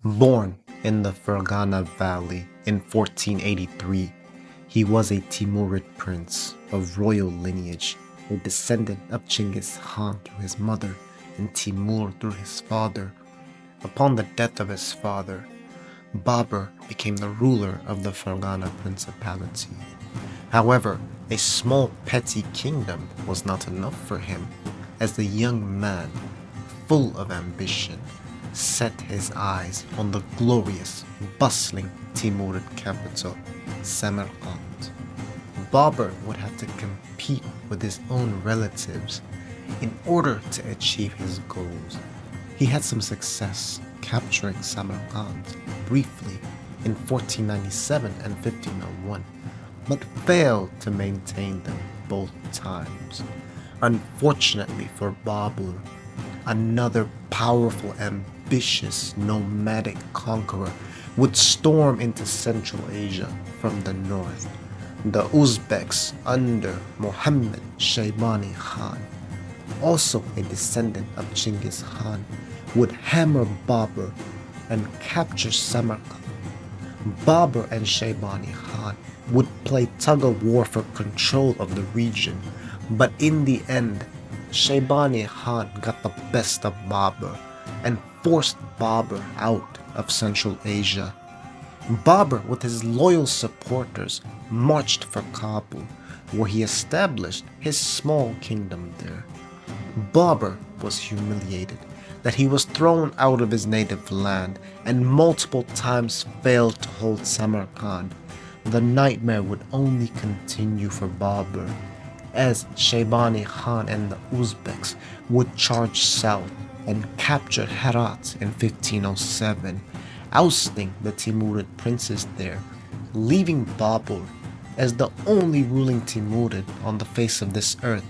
Born in the Fergana Valley in 1483, he was a Timurid prince of royal lineage, a descendant of Genghis Khan through his mother and Timur through his father. Upon the death of his father, Babur became the ruler of the Fergana Principality. However, a small petty kingdom was not enough for him, as the young man, full of ambition, set his eyes on the glorious, bustling Timurid capital, Samarkand. Babur would have to compete with his own relatives in order to achieve his goals. He had some success capturing Samarkand briefly in 1497 and 1501, but failed to maintain them both times. Unfortunately for Babur, another powerful, ambitious, nomadic conqueror would storm into Central Asia from the north. The Uzbeks under Muhammad Shaybani Khan, also a descendant of Genghis Khan, would hammer Babur and capture Samarkand. Babur and Shaybani Khan would play tug-of-war for control of the region, but in the end, Shaybani Khan got the best of Babur and forced Babur out of Central Asia. Babur, with his loyal supporters, marched for Kabul, where he established his small kingdom there. Babur was humiliated that he was thrown out of his native land and multiple times failed to hold Samarkand. The nightmare would only continue for Babur, as Shaybani Khan and the Uzbeks would charge south and capture Herat in 1507, ousting the Timurid princes there, leaving Babur as the only ruling Timurid on the face of this earth.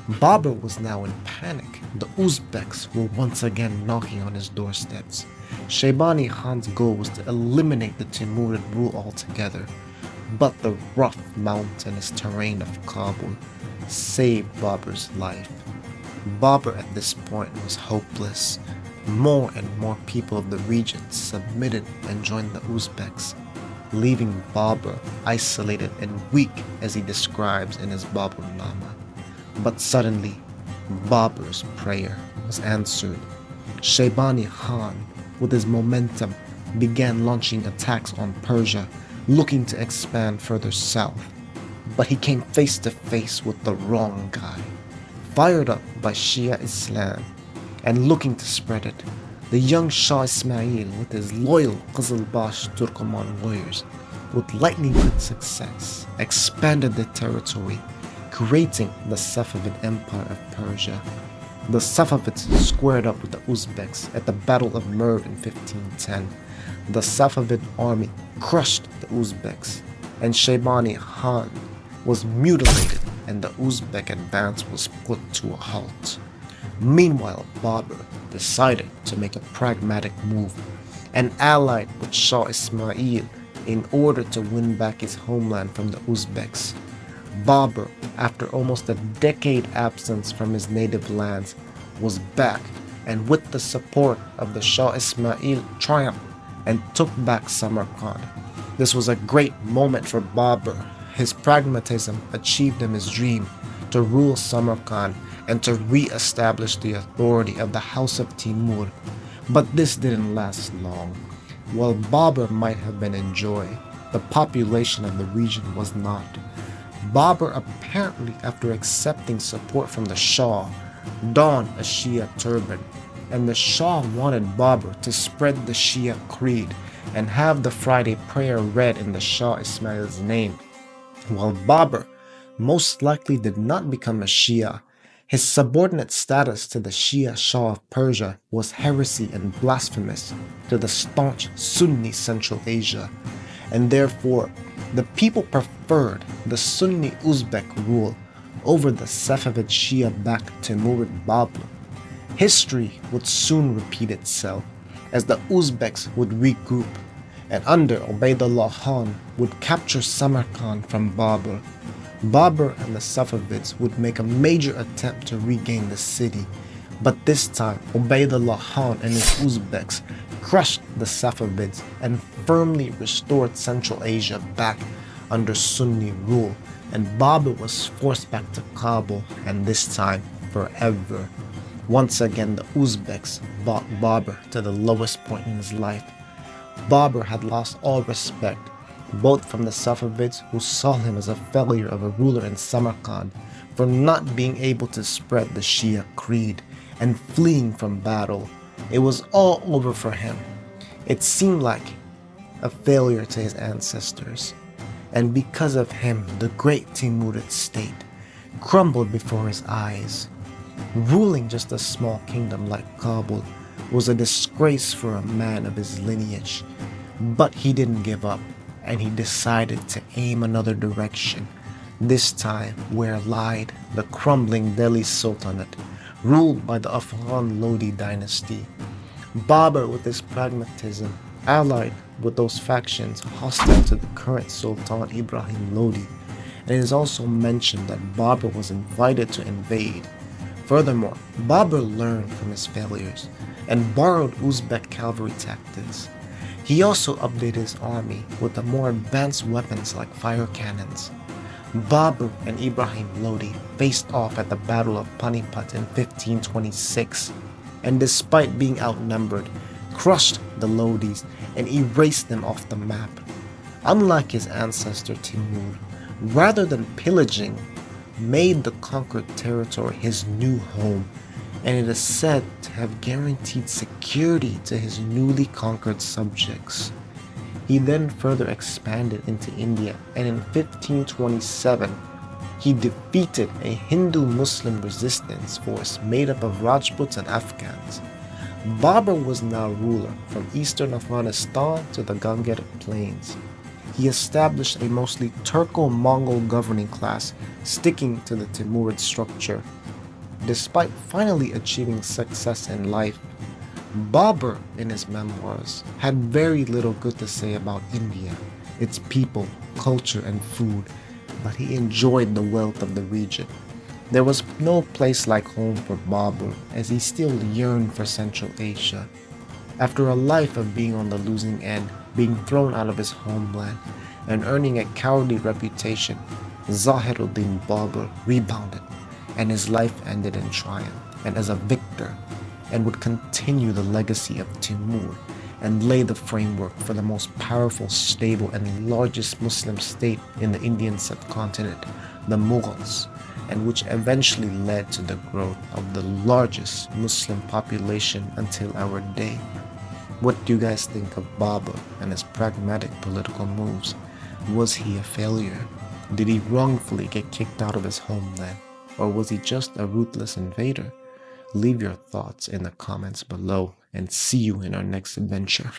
Babur was now in panic. The Uzbeks were once again knocking on his doorsteps. Shaybani Khan's goal was to eliminate the Timurid rule altogether, but the rough mountainous terrain of Kabul saved Babur's life. Babur at this point was hopeless. More and more people of the region submitted and joined the Uzbeks, leaving Babur isolated and weak, as he describes in his Baburnama. But suddenly, Babur's prayer was answered. Shaybani Khan, with his momentum, began launching attacks on Persia, looking to expand further south. But he came face to face with the wrong guy. Fired up by Shia Islam and looking to spread it, the young Shah Ismail, with his loyal Qizilbash Turkoman warriors, with lightning quick success, expanded the territory, creating the Safavid Empire of Persia. The Safavids squared up with the Uzbeks at the Battle of Merv in 1510. The Safavid army crushed the Uzbeks, and Shaybani Khan was mutilated, and the Uzbek advance was put to a halt. Meanwhile, Babur decided to make a pragmatic move and allied with Shah Ismail in order to win back his homeland from the Uzbeks. Babur, after almost a decade absence from his native lands, was back and with the support of the Shah Ismail triumphed and took back Samarkand. This was a great moment for Babur. His pragmatism achieved him his dream to rule Samarkand and to re-establish the authority of the House of Timur. But this didn't last long. While Babur might have been in joy, the population of the region was not. Babur, apparently after accepting support from the Shah, donned a Shia turban, and the Shah wanted Babur to spread the Shia creed and have the Friday prayer read in the Shah Ismail's name. While Babur most likely did not become a Shia, his subordinate status to the Shia Shah of Persia was heresy and blasphemous to the staunch Sunni Central Asia, and therefore the people preferred the Sunni Uzbek rule over the Safavid Shia-backed Timurid Babur. History would soon repeat itself, as the Uzbeks would regroup, and under Ubaydullah Khan would capture Samarkand from Babur. Babur and the Safavids would make a major attempt to regain the city, but this time Ubaydullah Khan and his Uzbeks crushed the Safavids, and firmly restored Central Asia back under Sunni rule, and Babur was forced back to Kabul, and this time forever. Once again, the Uzbeks brought Babur to the lowest point in his life. Babur had lost all respect, both from the Safavids, who saw him as a failure of a ruler in Samarkand for not being able to spread the Shia creed, and fleeing from battle. It was all over for him. It seemed like a failure to his ancestors. And because of him, the great Timurid state crumbled before his eyes. Ruling just a small kingdom like Kabul was a disgrace for a man of his lineage. But he didn't give up, and he decided to aim another direction, this time where lied the crumbling Delhi Sultanate, ruled by the Afghan Lodi dynasty. Babur, with his pragmatism, allied with those factions hostile to the current Sultan Ibrahim Lodi, and it is also mentioned that Babur was invited to invade. Furthermore, Babur learned from his failures and borrowed Uzbek cavalry tactics. He also updated his army with the more advanced weapons like fire cannons. Babur and Ibrahim Lodi faced off at the Battle of Panipat in 1526, and despite being outnumbered, crushed the Lodis and erased them off the map. Unlike his ancestor Timur, rather than pillaging, made the conquered territory his new home, and it is said to have guaranteed security to his newly conquered subjects. He then further expanded into India, and in 1527, he defeated a Hindu-Muslim resistance force made up of Rajputs and Afghans. Babur was now ruler from eastern Afghanistan to the Gangetic Plains. He established a mostly Turco-Mongol governing class, sticking to the Timurid structure. Despite finally achieving success in life, Babur, in his memoirs, had very little good to say about India, its people, culture, and food, but he enjoyed the wealth of the region. There was no place like home for Babur, as he still yearned for Central Asia. After a life of being on the losing end, being thrown out of his homeland, and earning a cowardly reputation, Zahiruddin Babur rebounded, and his life ended in triumph and as a victor, and would continue the legacy of Timur and lay the framework for the most powerful, stable, and largest Muslim state in the Indian subcontinent, the Mughals, and which eventually led to the growth of the largest Muslim population until our day. What do you guys think of Babur and his pragmatic political moves? Was he a failure? Did he wrongfully get kicked out of his homeland? Or was he just a ruthless invader? Leave your thoughts in the comments below, and see you in our next adventure.